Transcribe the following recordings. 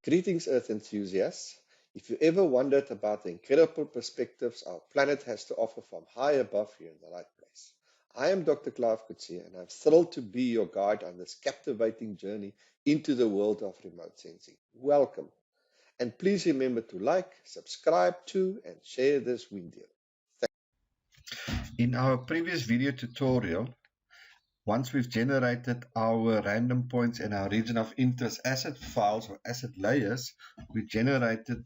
Greetings, Earth enthusiasts. If you ever wondered about the incredible perspectives our planet has to offer from high above, you're in the right place. I am Dr. Clive Coetzee, and I'm thrilled to be your guide on this captivating journey into the world of remote sensing. Welcome. And please remember to like, subscribe to, and share this video. In our previous video tutorial, once we've generated our random points and our region of interest asset files or asset layers, we generated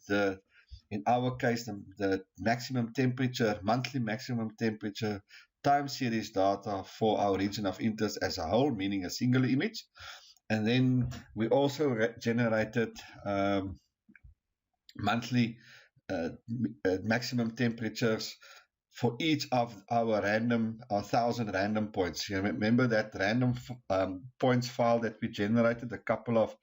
in our case, the maximum temperature, monthly maximum temperature time series data for our region of interest as a whole, meaning a single image. And then we also generated monthly maximum temperatures for each of our 1,000 random points. You remember that random points file that we generated a couple of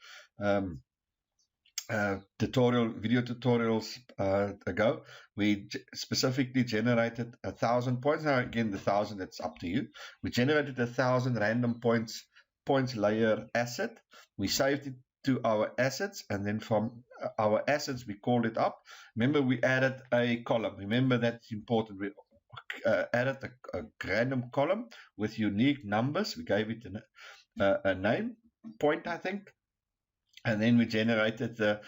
video tutorials ago? We specifically generated 1,000 points. Now again, the 1,000, that's up to you. We generated 1,000 random points layer asset. We saved it to our assets, and then from our assets we called it up. Remember, we added a column. Remember, that's important. We added a random column with unique numbers. We gave it a name, point, I think, and then we generated the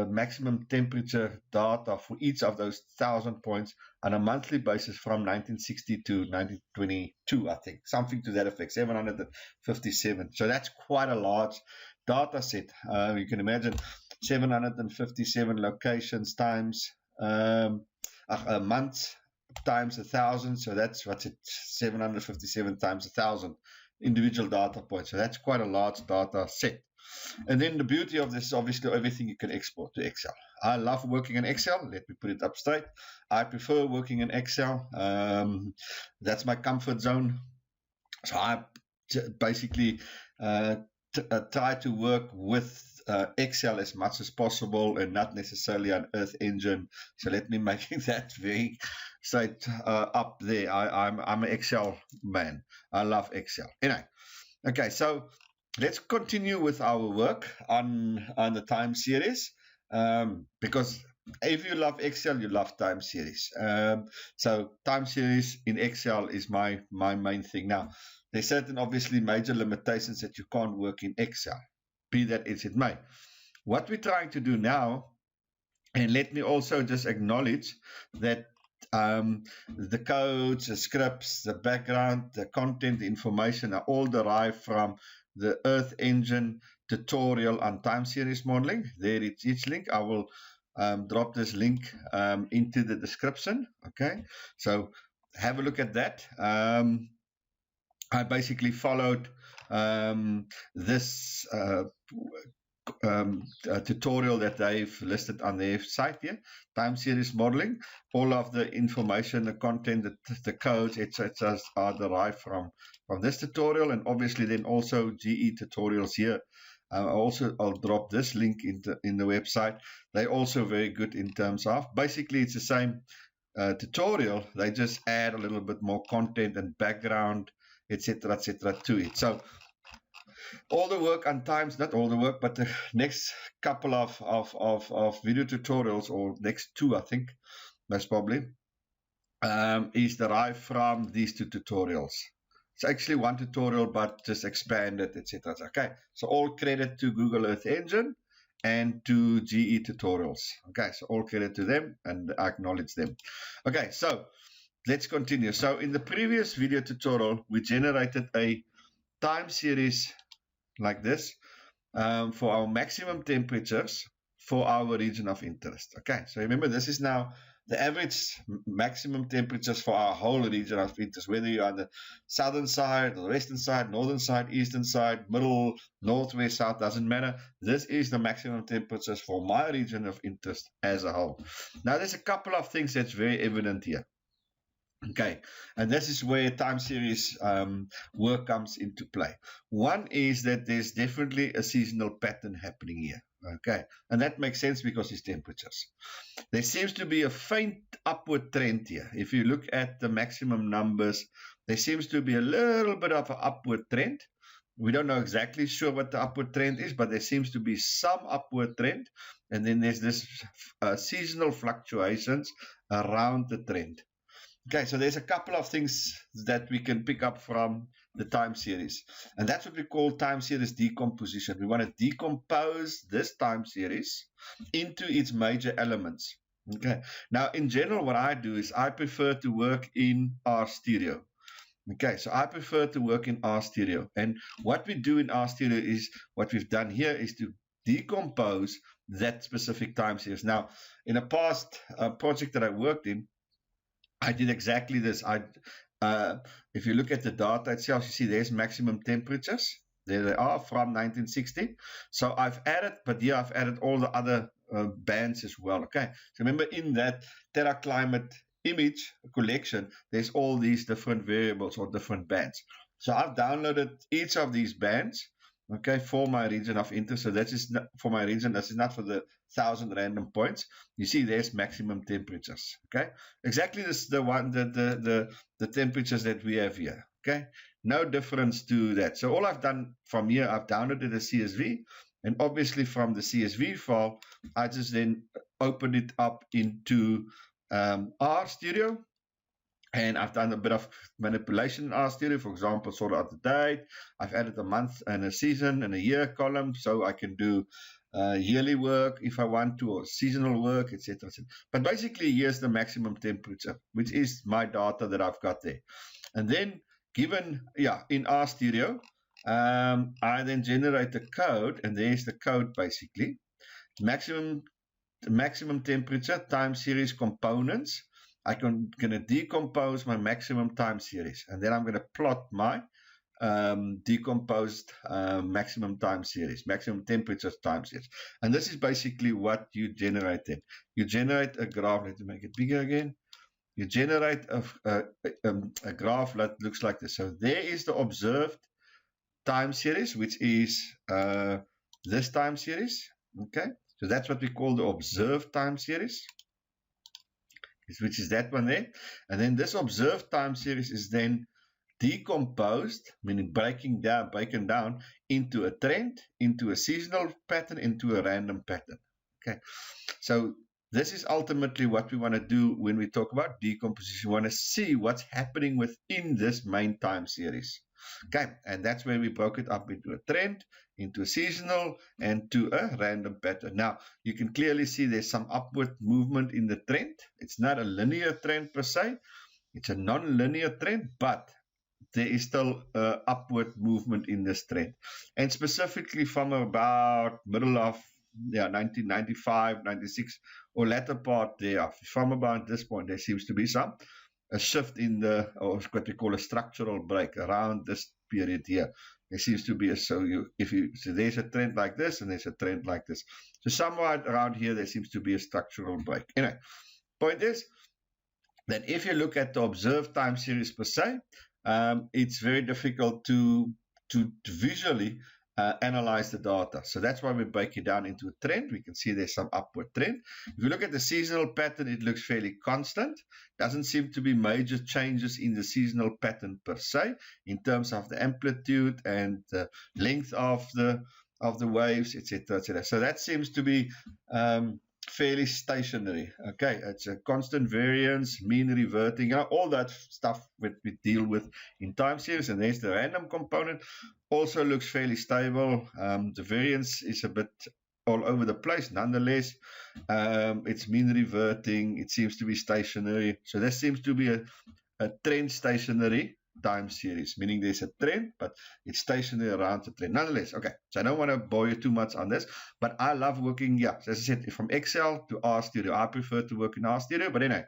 maximum temperature data for each of those 1,000 points on a monthly basis from 1960 to 1922, I think, something to that effect, 757. So that's quite a large data set. You can imagine 757 locations times a month times 1,000. So that's what's it, 757 times 1,000 individual data points. So that's quite a large data set. And then the beauty of this is obviously everything you can export to Excel. I love working in Excel. Let me put it up straight. I prefer working in Excel. That's my comfort zone. So I basically try to work with Excel as much as possible and not necessarily an Earth Engine. So let me make that very straight up there. I'm an Excel man. I love Excel. Anyway, okay, so let's continue with our work on the time series, because if you love Excel, you love time series. So time series in Excel is my main thing. Now, there's certain obviously major limitations that you can't work in Excel, be that as it may. What we're trying to do now, and let me also just acknowledge that the codes, the scripts, the background, the content, the information are all derived from the Earth Engine tutorial on time series modeling. There is each link. I will drop this link into the description. Okay, so have a look at that. I basically followed this tutorial that they've listed on their site here, time series modeling. All of the information, the content, the codes, etc. are derived from this tutorial, and obviously then also GE tutorials here. I'll drop this link in the website. They're also very good in terms of, basically it's the same tutorial, they just add a little bit more content and background, etc., to it. So all the work on times, not all the work, but the next couple of video tutorials, or next two, I think, most probably, is derived from these two tutorials. It's actually one tutorial, but just expanded, etc. Okay, so all credit to Google Earth Engine and to GE tutorials. Okay, so all credit to them, and I acknowledge them. Okay, so let's continue. So in the previous video tutorial, we generated a time series like this for our maximum temperatures for our region of interest. Okay, so remember, this is now the average maximum temperatures for our whole region of interest, whether you're on the southern side, or the western side, northern side, eastern side, middle, north, west, south, doesn't matter. This is the maximum temperatures for my region of interest as a whole. Now, there's a couple of things that's very evident here. Okay, and this is where time series work comes into play. One is that there's definitely a seasonal pattern happening here. Okay, and that makes sense because it's temperatures. There seems to be a faint upward trend here. If you look at the maximum numbers, there seems to be a little bit of an upward trend. We don't know exactly sure what the upward trend is, but there seems to be some upward trend. And then there's this seasonal fluctuations around the trend. Okay, so there's a couple of things that we can pick up from the time series. And that's what we call time series decomposition. We want to decompose this time series into its major elements. Okay, now in general, what I do is I prefer to work in R stereo. Okay, so I prefer to work in R stereo. And what we do in R stereo is, what we've done here is to decompose that specific time series. Now, in a past project that I worked in, I did exactly this. If you look at the data itself, you see there's maximum temperatures. There they are from 1960. So I've added, but here I've added all the other bands as well. Okay, so remember in that TerraClimate image collection, there's all these different variables or different bands. So I've downloaded each of these bands, okay, for my region of interest. So that is not for my region. This is not for the 1,000 random points. You see, there's maximum temperatures. Okay, exactly this the temperatures that we have here. Okay, no difference to that. So all I've done from here, I've downloaded a CSV, and obviously from the CSV file, I just then opened it up into R Studio, and I've done a bit of manipulation in R Studio. For example, sort out the date. I've added a month and a season and a year column, so I can do yearly work if I want to, or seasonal work, etc. But basically, here's the maximum temperature, which is my data that I've got there. And then given, in R Studio, I then generate the code, and there's the code basically. Maximum temperature, time series components. I'm going to decompose my maximum time series, and then I'm going to plot my decomposed maximum time series, maximum temperature time series. And this is basically what you generate then. You generate a graph. Let me make it bigger again. You generate a graph that looks like this. So there is the observed time series, which is this time series. Okay, so that's what we call the observed time series, which is that one there. And then this observed time series is then decomposed, meaning breaking down into a trend, into a seasonal pattern, into a random pattern. Okay, so this is ultimately what we want to do when we talk about decomposition. We want to see what's happening within this main time series. Okay, and that's where we broke it up into a trend, into a seasonal, and to a random pattern. Now, you can clearly see there's some upward movement in the trend. It's not a linear trend per se. It's a non-linear trend, but there is still upward movement in this trend. And specifically from about middle of 1995, 96, or latter part thereof, from about this point, there seems to be a shift in or what we call a structural break around this period here. There seems to be so there's a trend like this, and there's a trend like this. So somewhere around here, there seems to be a structural break. Anyway, point is that if you look at the observed time series per se, it's very difficult to visually analyze the data. So that's why we break it down into a trend. We can see there's some upward trend. If you look at the seasonal pattern, it looks fairly constant. Doesn't seem to be major changes in the seasonal pattern per se, in terms of the amplitude and the length of the waves, etc., etc. So that seems to be fairly stationary. Okay, it's a constant variance, mean reverting, all that stuff that we deal with in time series. And there's the random component, also looks fairly stable. The variance is a bit all over the place. Nonetheless, it's mean reverting. It seems to be stationary. So this seems to be a trend stationary time series, meaning there's a trend, but it's stationary around the trend. Nonetheless, okay, so I don't want to bore you too much on this, but I love working, as I said, from Excel to R Studio. I prefer to work in R Studio, but anyway,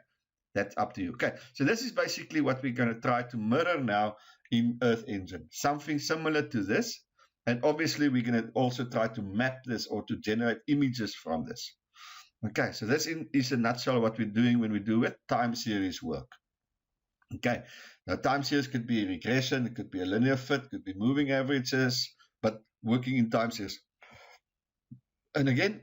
that's up to you. Okay, so this is basically what we're going to try to mirror now in Earth Engine, something similar to this. And obviously, we're going to also try to map this or to generate images from this. Okay, so this is a nutshell what we're doing when we do it, time series work. Okay, now time series could be a regression, it could be a linear fit, could be moving averages, but working in time series. And again,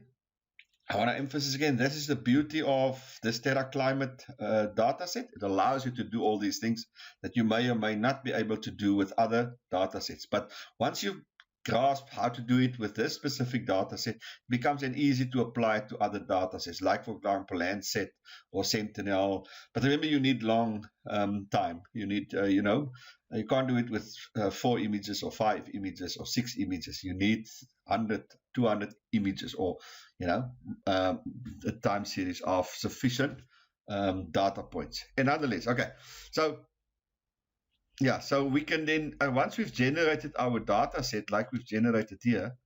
I want to emphasize again, this is the beauty of this TerraClimate dataset. It allows you to do all these things that you may or may not be able to do with other datasets. But once you've grasped how to do it with this specific dataset, it becomes then easy to apply it to other datasets, like, for example, Landsat or Sentinel. But remember, you need long time. You need, you can't do it with 4 images or 5 images or 6 images. You need 100, 200 images, or a time series of sufficient data points. In other words, okay, so yeah, so we can then, once we've generated our data set like we've generated here,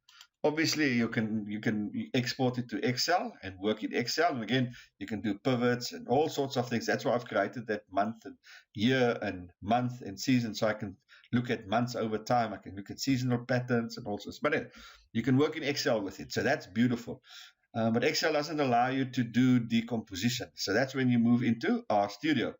obviously you can export it to Excel and work in Excel. And again, you can do pivots and all sorts of things. That's why I've created that month and year and month and season, so I can look at months over time. I can look at seasonal patterns and all sorts. But anyway, you can work in Excel with it, so that's beautiful. But Excel doesn't allow you to do decomposition. So that's when you move into RStudio.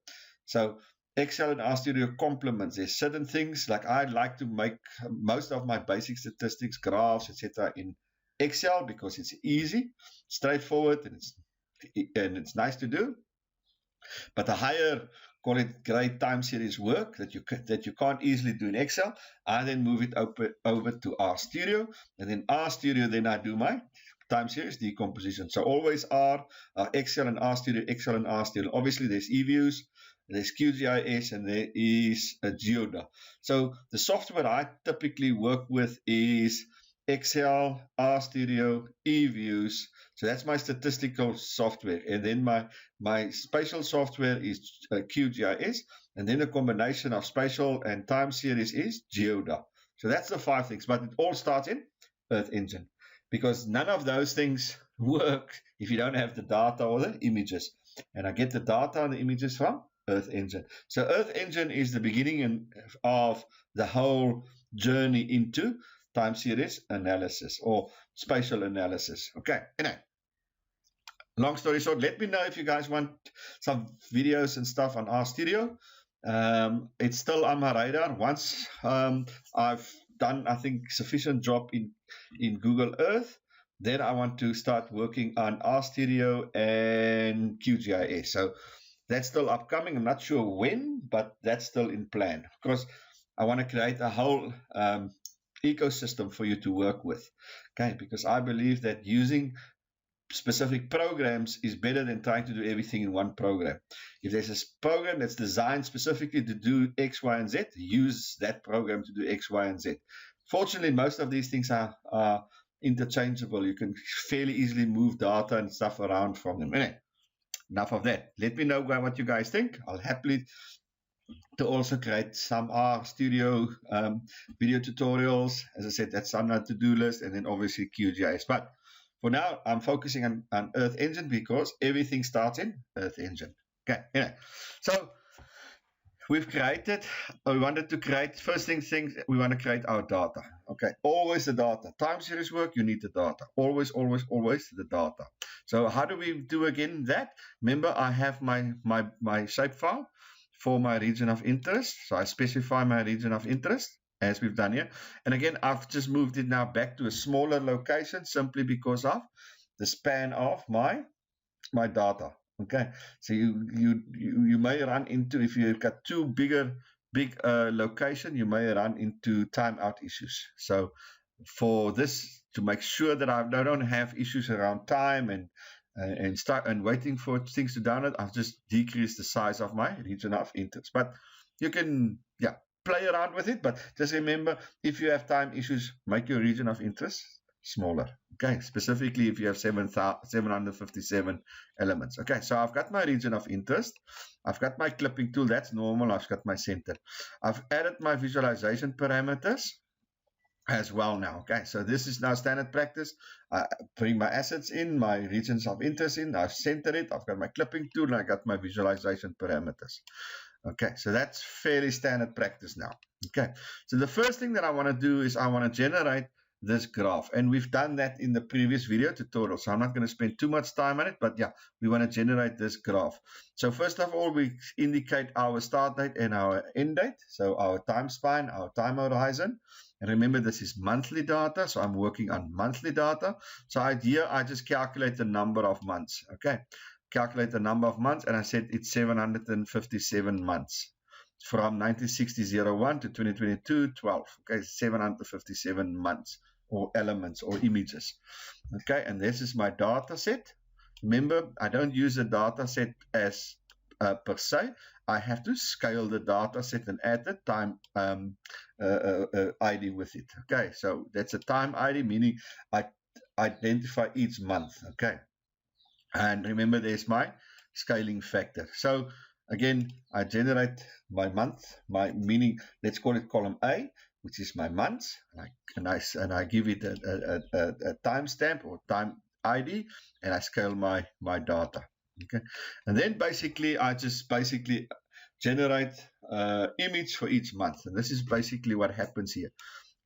So Excel and RStudio complements. There's certain things, like I like to make most of my basic statistics, graphs, etc. in Excel because it's easy, straightforward, and it's nice to do. But the higher, call it grade time series work that you can't easily do in Excel, I then move it over to RStudio, and then RStudio, then I do my time series decomposition. So always Excel and RStudio, Excel and RStudio. Obviously, there's eViews, there's QGIS, and there is Geoda. So the software I typically work with is Excel, RStudio, eViews. So that's my statistical software. And then my spatial software is QGIS. And then a combination of spatial and time series is Geoda. So that's the 5 things. But it all starts in Earth Engine, because none of those things work if you don't have the data or the images. And I get the data and the images from Earth Engine. So Earth Engine is the beginning of the whole journey into time series analysis or spatial analysis. Okay, anyway, long story short, let me know if you guys want some videos and stuff on RStudio. It's still on my radar. Once I've done, I think, sufficient job in Google Earth, then I want to start working on RStudio and QGIS. So that's still upcoming. I'm not sure when, but that's still in plan. Of course, I want to create a whole ecosystem for you to work with. Okay, because I believe that using specific programs is better than trying to do everything in one program. If there's a program that's designed specifically to do X, Y, and Z, use that program to do X, Y, and Z. Fortunately, most of these things are interchangeable. You can fairly easily move data and stuff around from them. Anyway, enough of that. Let me know what you guys think. I'll happily to also create some RStudio video tutorials. As I said, that's on our to-do list, and then obviously QGIS. But for now, I'm focusing on Earth Engine because everything starts in Earth Engine. Okay, anyway, so we've created, we wanted to create, first things, we want to create our data. Okay, always the data. Time series work, you need the data. Always, always, always the data. So how do we do again that? Remember, I have my shapefile for my region of interest. So I specify my region of interest, as we've done here. And again, I've just moved it now back to a smaller location simply because of the span of my data. Okay, so you may run into, if you've got too big location, you may run into timeout issues. So for this, to make sure that I don't have issues around time and waiting for things to download, I've just decreased the size of my region of interest. But you can, play around with it. But just remember, if you have time issues, make your region of interest smaller. Okay, specifically if you have 757 elements. Okay, so I've got my region of interest. I've got my clipping tool. That's normal. I've got my center. I've added my visualization parameters as well now. Okay, so this is now standard practice. I bring my assets in, my regions of interest in, I've centered it, I've got my clipping tool, and I got my visualization parameters. Okay, so that's fairly standard practice now. Okay, so the first thing that I want to do is I want to generate this graph. And we've done that in the previous video tutorial, so I'm not going to spend too much time on it, but yeah, we want to generate this graph. So first of all, we indicate our start date and our end date, so our time span, our time horizon. And remember, this is monthly data, so I'm working on monthly data. So here I just calculate the number of months. Okay, calculate the number of months, and I said it's 757 months. From 1960-01 to 2022-12, okay, 757 months or elements or images. Okay, and this is my data set. Remember, I don't use the data set as per se. I have to scale the data set and add the time ID with it. Okay, so that's a time ID, meaning I identify each month. Okay, and remember, there's my scaling factor. So again, I generate my month, meaning, let's call it column A, which is my months, and I give it a timestamp or time ID, and I scale my data. Okay, and then basically I just generate image for each month, and this is basically what happens here.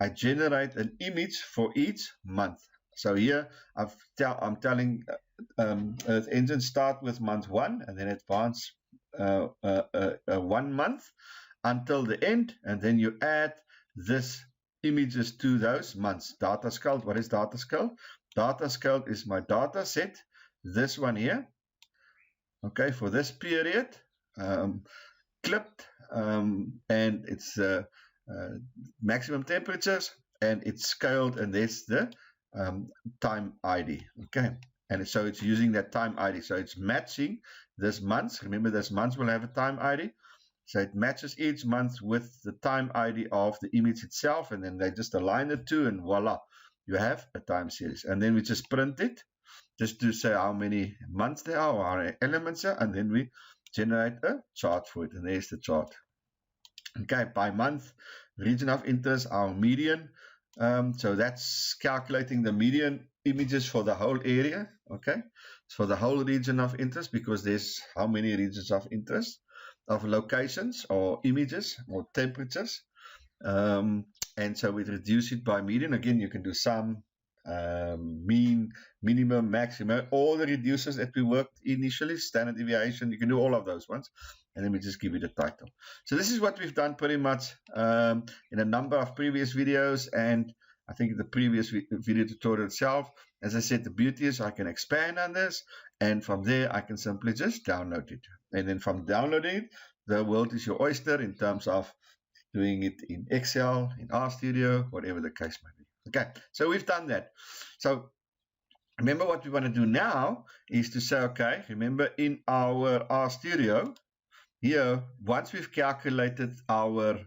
I generate an image for each month. So here I'm telling Earth Engine start with month 1 and then advance 1 month until the end, and then you add this images to those months. Data scaled. What is data scaled? Data scaled is my data set, this one here, okay, for this period, clipped, and it's maximum temperatures, and it's scaled, and there's the time ID. Okay, and so it's using that time ID, so it's matching this month. Remember, this month will have a time ID, so it matches each month with the time ID of the image itself, and then they just align the two, and voila, you have a time series. And then we just print it just to say how many months there are, or how many elements there, and then we generate a chart for it, and there's the chart. Okay, by month, region of interest, our median. So that's calculating the median images for the whole area. Okay, for the whole region of interest, because there's how many regions of interest, of locations or images or temperatures. And so we reduce it by median. Again, you can do sum, mean, minimum, maximum, all the reducers that we worked initially, standard deviation, you can do all of those ones, and then we just give it a title. So this is what we've done pretty much in a number of previous videos, and I think the previous video tutorial itself. As I said, the beauty is I can expand on this, and from there I can simply just download it. And then from downloading it, the world is your oyster in terms of doing it in Excel, in RStudio, whatever the case might be. Okay, so we've done that. So remember, what we want to do now is to say, okay, remember in our RStudio, here, once we've calculated our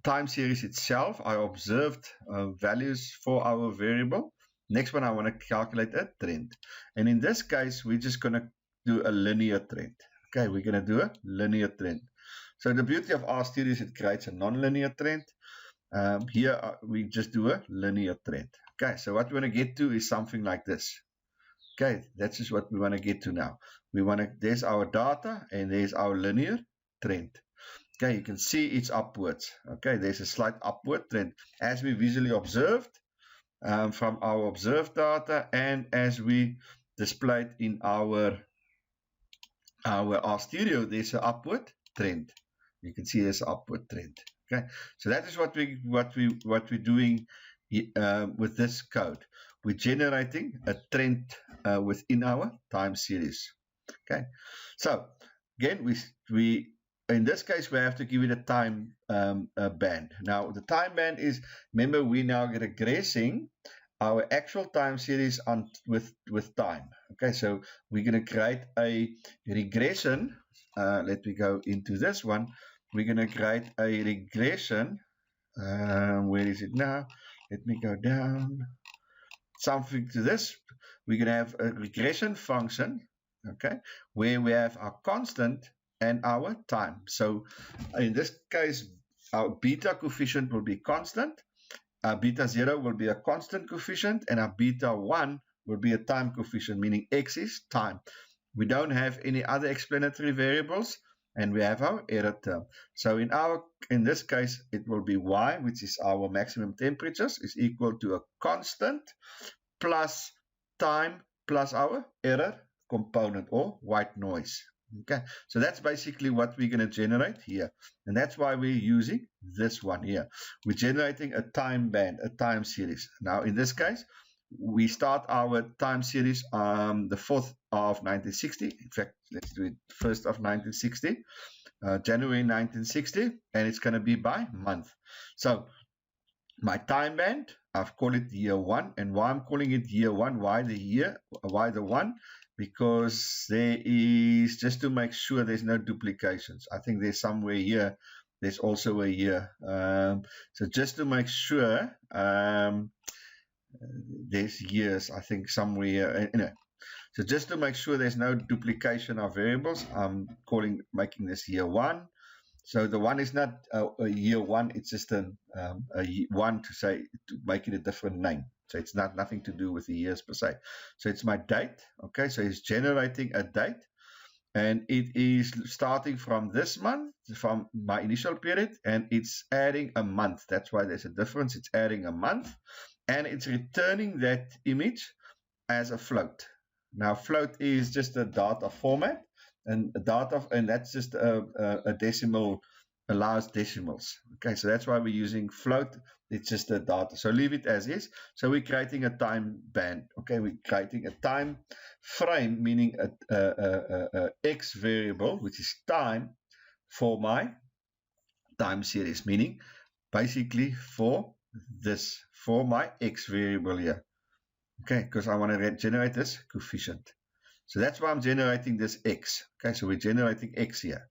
time series itself, I observed values for our variable. Next one, I want to calculate a trend. And in this case, we're just going to do a linear trend. Okay, we're going to do a linear trend. So the beauty of RStudio is it creates a non-linear trend. Here we just do a linear trend. Okay, so what we want to get to is something like this. Okay, that's just what we want to get to now. We want to, there's our data, and there's our linear trend. Okay, you can see it's upwards. Okay, there's a slight upward trend as we visually observed from our observed data, and as we displayed in our RStudio, there's an upward trend. You can see there's an upward trend. Okay, so that is what we're doing with this code. We're generating a trend within our time series. Okay, so again, we in this case we have to give it a time band. Now the time band is, remember, we now regressing our actual time series on with time. Okay, so we're going to create a regression. Let me go into this one. We're going to create a regression. Where is it now? Let me go down. Something to this. We're going to have a regression function, okay, where we have our constant and our time. So in this case, our beta coefficient will be constant. Our beta 0 will be a constant coefficient, and our beta 1 will be a time coefficient, meaning x is time. We don't have any other explanatory variables, and we have our error term. So in this case, it will be y, which is our maximum temperatures, is equal to a constant plus time plus our error component or white noise. Okay, so that's basically what we're going to generate here, and that's why we're using this one here. We're generating a time band, a time series. Now in this case, we start our time series the 4th of 1960. In fact, let's do it 1st of 1960, January 1960, and it's going to be by month. So my time band, I've called it year 1, and why I'm calling it year 1, why the year, why the 1? Because there is, just to make sure there's no duplications. I think there's somewhere here, there's also a year. So just to make sure, there's years, I think somewhere, so just to make sure there's no duplication of variables, I'm making this year 1. So the 1 is not a year 1, it's just a 1 to make it a different name. So it's nothing to do with the years per se. So it's my date. Okay, so it's generating a date, and it is starting from this month, from my initial period, and it's adding a month. That's why there's a difference. It's adding a month, and it's returning that image as a float. Now float is just a data format, and that's just a decimal, allows decimals. Okay, so that's why we're using float. It's just a data, so leave it as is. So we're creating a time band. Okay, we're creating a time frame, meaning a x variable, which is time, for my time series, meaning basically for my x variable here. Okay, because I want to generate this coefficient. So that's why I'm generating this x. Okay, so we're generating x here.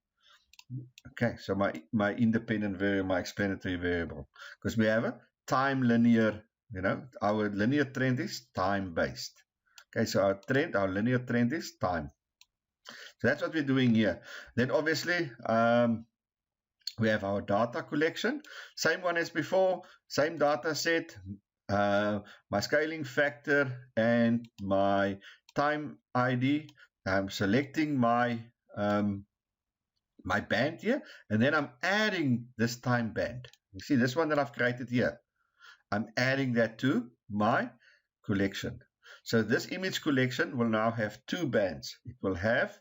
Okay, so my independent variable, my explanatory variable, because we have a time linear, our linear trend is time based. Okay, so our linear trend is time. So that's what we're doing here. Then obviously, we have our data collection, same one as before, same data set, my scaling factor and my time ID. I'm selecting my my band here, and then I'm adding this time band. You see this one that I've created here. I'm adding that to my collection. So this image collection will now have 2 bands. It will have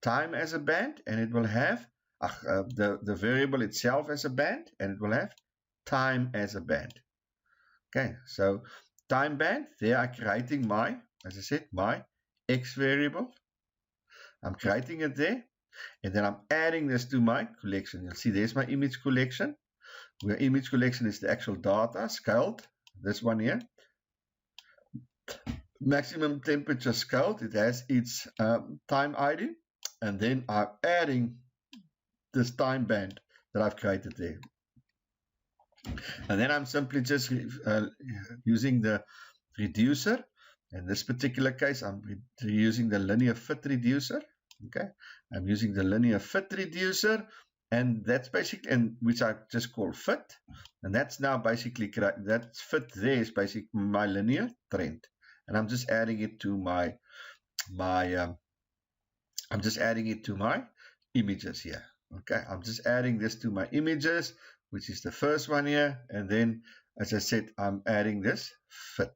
time as a band, and it will have the variable itself as a band, and it will have time as a band. Okay, so time band, there I'm creating my, as I said, my x variable. I'm creating it there, and then I'm adding this to my collection. You'll see there's my image collection, where image collection is the actual data scaled, this one here. Maximum temperature scaled, it has its time ID, and then I'm adding this time band that I've created there. And then I'm simply just using the reducer. In this particular case, I'm using the linear fit reducer. Okay, I'm using the linear fit reducer, and that's basically, and which I just call fit, and that's now basically that fit there is basically my linear trend, and I'm just adding it to my I'm just adding it to my images here. Okay, I'm just adding this to my images, which is the first one here, and then, as I said, I'm adding this fit.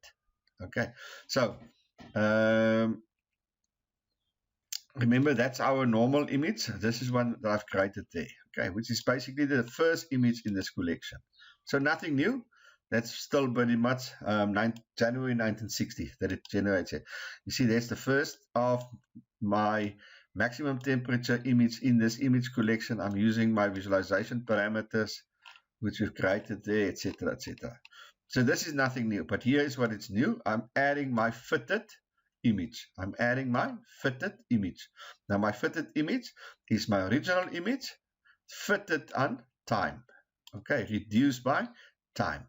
Okay, so remember that's our normal image. This is one that I've created there, okay, which is basically the first image in this collection. So nothing new. That's still pretty much January 1960 that it generates it. You see, there's the first of my maximum temperature image in this image collection. I'm using my visualization parameters, which we've created there, etc., etc. So this is nothing new, but here is what it's new. I'm adding my fitted image. I'm adding my fitted image. Now my fitted image is my original image, fitted on time. Okay, reduced by time.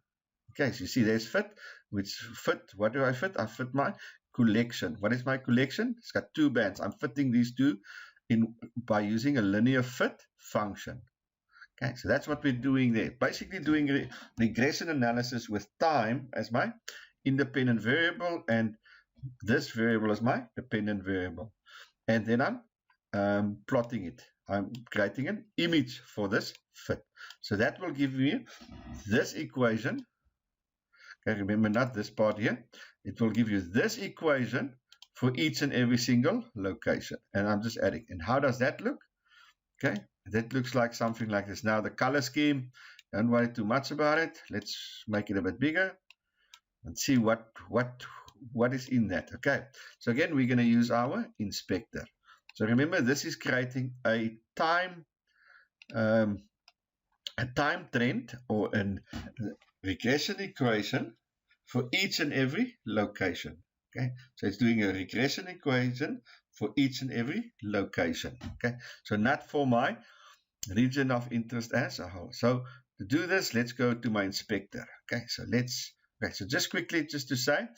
Okay, so you see there's fit, which fit, what do I fit? I fit my collection. What is my collection? It's got 2 bands. I'm fitting these 2 in by using a linear fit function. Okay, so that's what we're doing there. Basically doing regression analysis with time as my independent variable, and this variable is my dependent variable. And then I'm plotting it. I'm creating an image for this fit. So that will give me this equation. Okay, remember not this part here. It will give you this equation for each and every single location. And I'm just adding. And how does that look? Okay, that looks like something like this. Now the color scheme, don't worry too much about it. Let's make it a bit bigger and see what is in that. Okay, so again, we're going to use our inspector. So remember, this is creating a time trend or a regression equation for each and every location. Okay, so it's doing a regression equation for each and every location. Okay, so not for my region of interest as a whole. So to do this, let's go to my inspector. Okay, so so just quickly, just to say,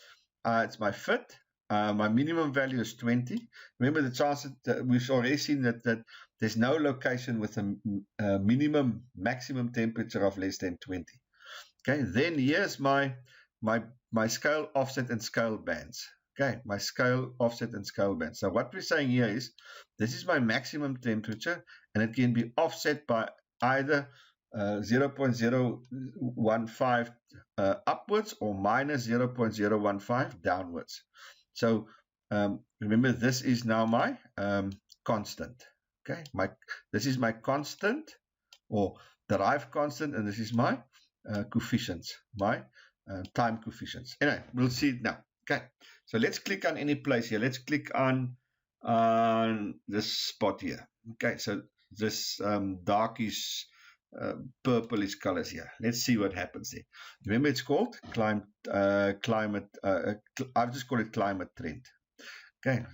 it's my fit. My minimum value is 20. Remember the chance that we've already seen that there's no location with a maximum temperature of less than 20. Okay, then here's my scale, offset, and scale bands. Okay, my scale, offset, and scale bands. So what we're saying here is this is my maximum temperature, and it can be offset by either 0.015 upwards or minus 0.015 downwards. So remember, this is now my constant. Okay, this is my constant or derived constant, and this is my coefficients, my time coefficients. Anyway, we'll see it now. Okay, so let's click on any place here. Let's click on this spot here. Okay, so this darkish purplish colors here. Let's see what happens there. Remember, it's called climate. I've just called it climate trend. Okay,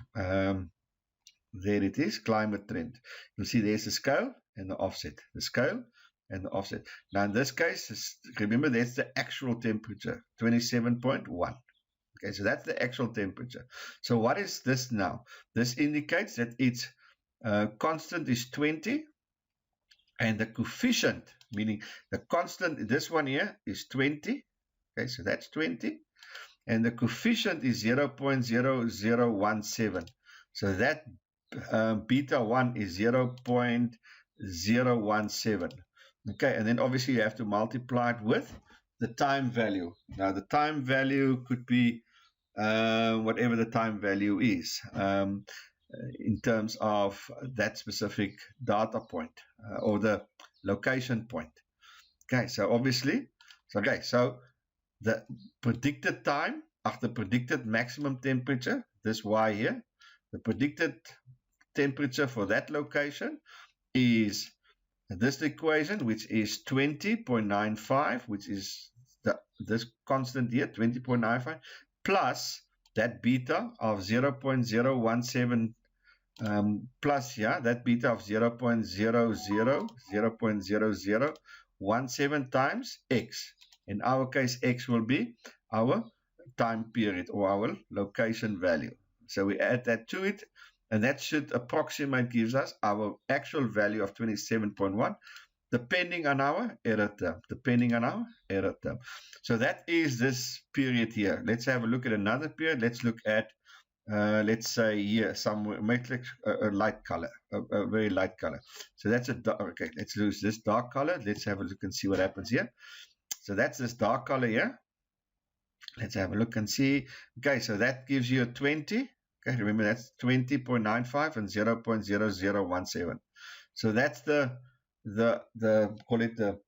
there it is, climate trend. You'll see there's the scale and the offset. The scale and the offset. Now in this case, remember that's the actual temperature, 27.1. Okay, so that's the actual temperature. So what is this now? This indicates that its constant is 20, and the coefficient, meaning the constant, this one here is 20. Okay, so that's 20, and the coefficient is 0.0017. So that beta 1 is 0.017. Okay, and then obviously you have to multiply it with the time value. Now the time value could be whatever the time value is in terms of that specific data point or the location point. Okay, so obviously, so the predicted time after predicted maximum temperature, this y here, the predicted temperature for that location is this equation, which is 20.95, which is this constant here, 20.95, plus that beta of 0.017 plus that beta of 0.0017 times x. In our case, x will be our time period or our location value. So we add that to it, and that should approximate, gives us our actual value of 27.1, depending on our error term. So that is this period here. Let's have a look at another period. Let's look at, let's say here, somewhere, make it a light color, a very light color. So that's okay, let's use this dark color. Let's have a look and see what happens here. So that's this dark color here. Let's have a look and see. Okay, so that gives you a 20. Okay, remember that's 20.95 and 0.0017. So that's the call it the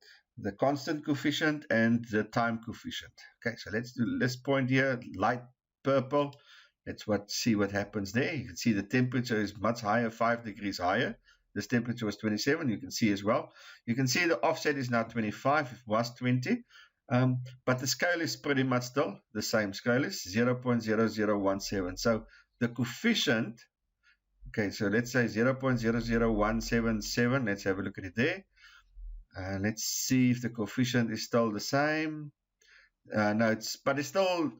constant coefficient and the time coefficient. Okay, so let's do this point here, light purple. Let's see what happens there. You can see the temperature is much higher, 5 degrees higher. This temperature was 27. You can see as well. You can see the offset is now 25. It was 20. But the scale is pretty much still the same. Scale is 0.0017. So the coefficient, okay, so let's say 0.00177. Let's have a look at it there. Let's see if the coefficient is still the same. No, but it's still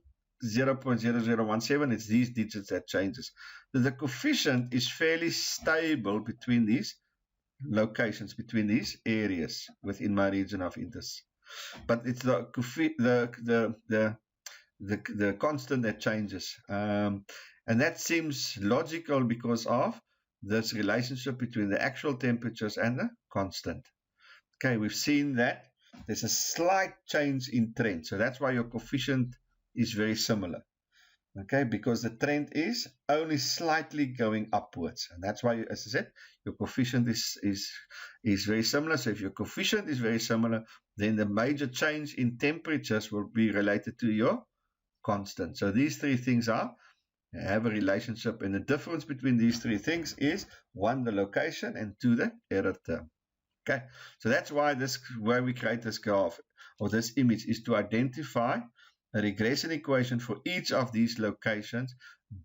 0.0017. It's these digits that changes. So the coefficient is fairly stable between these locations, between these areas within my region of interest. But it's the constant that changes, and that seems logical because of this relationship between the actual temperatures and the constant. Okay, we've seen that there's a slight change in trend. So that's why your coefficient is very similar. Okay, because the trend is only slightly going upwards. And that's why, as I said, your coefficient is very similar. So if your coefficient is very similar, then the major change in temperatures will be related to your constant. So these three things have a relationship, and the difference between these three things is 1, the location, and 2, the error term. Okay, so that's why we create this graph or this image, is to identify a regression equation for each of these locations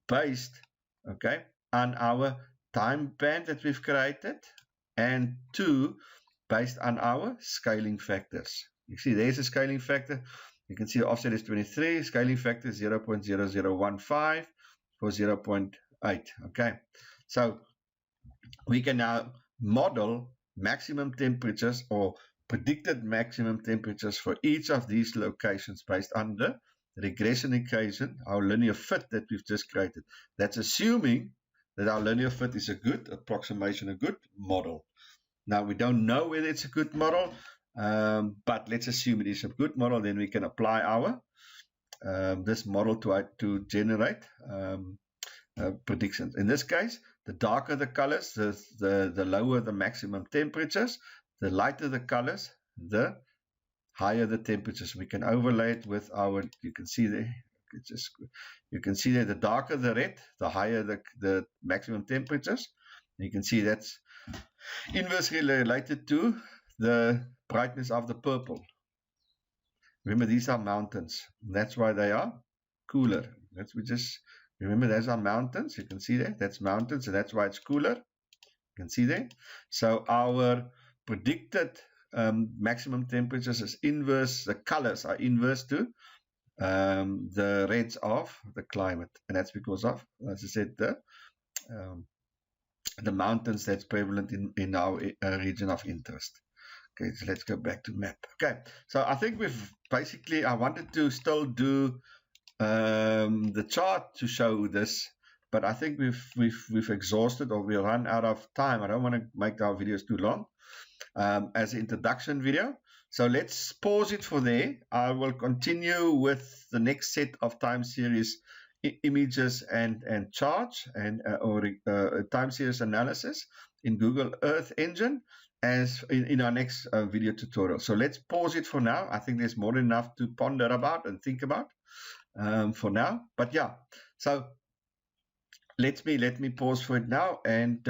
based, okay, on our time band that we've created, and 2, based on our scaling factors. You see there's a scaling factor. You can see the offset is 23, scaling factor is 0.0015 for 0.8. Okay, so we can now model maximum temperatures or predicted maximum temperatures for each of these locations based on the regression equation, our linear fit that we've just created. That's assuming that our linear fit is a good approximation, a good model. Now, we don't know whether it's a good model, but let's assume it is a good model. Then we can apply our this model to generate predictions. In this case, the darker the colors, the lower the maximum temperatures. The lighter the colors, the higher the temperatures. We can overlay it with our, you can see there, you can see there, the darker the red, the higher the maximum temperatures. You can see that's inversely related to the brightness of the purple. Remember, these are mountains. That's why they are cooler. Remember, those are mountains. You can see there, that's mountains, and that's why it's cooler. You can see there. So our predicted maximum temperatures is inverse, the colors are inverse to the reds of the climate. And that's because of, as I said, the mountains that's prevalent in our region of interest. Okay, so let's go back to map. Okay, so I think I wanted to still do the chart to show this, but I think we've exhausted, or we've run out of time. I don't want to make our videos too long as an introduction video. So let's pause it for there. I will continue with the next set of time series images and charts and time series analysis in Google Earth Engine as in our next video tutorial. So let's pause it for now. I think there's more than enough to ponder about and think about for now. But yeah, so let me pause for it now. And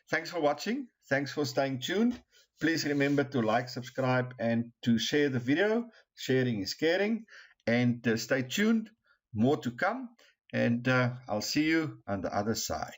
thanks for watching. Thanks for staying tuned. Please remember to like, subscribe, and to share the video. Sharing is caring. And stay tuned. More to come. And I'll see you on the other side.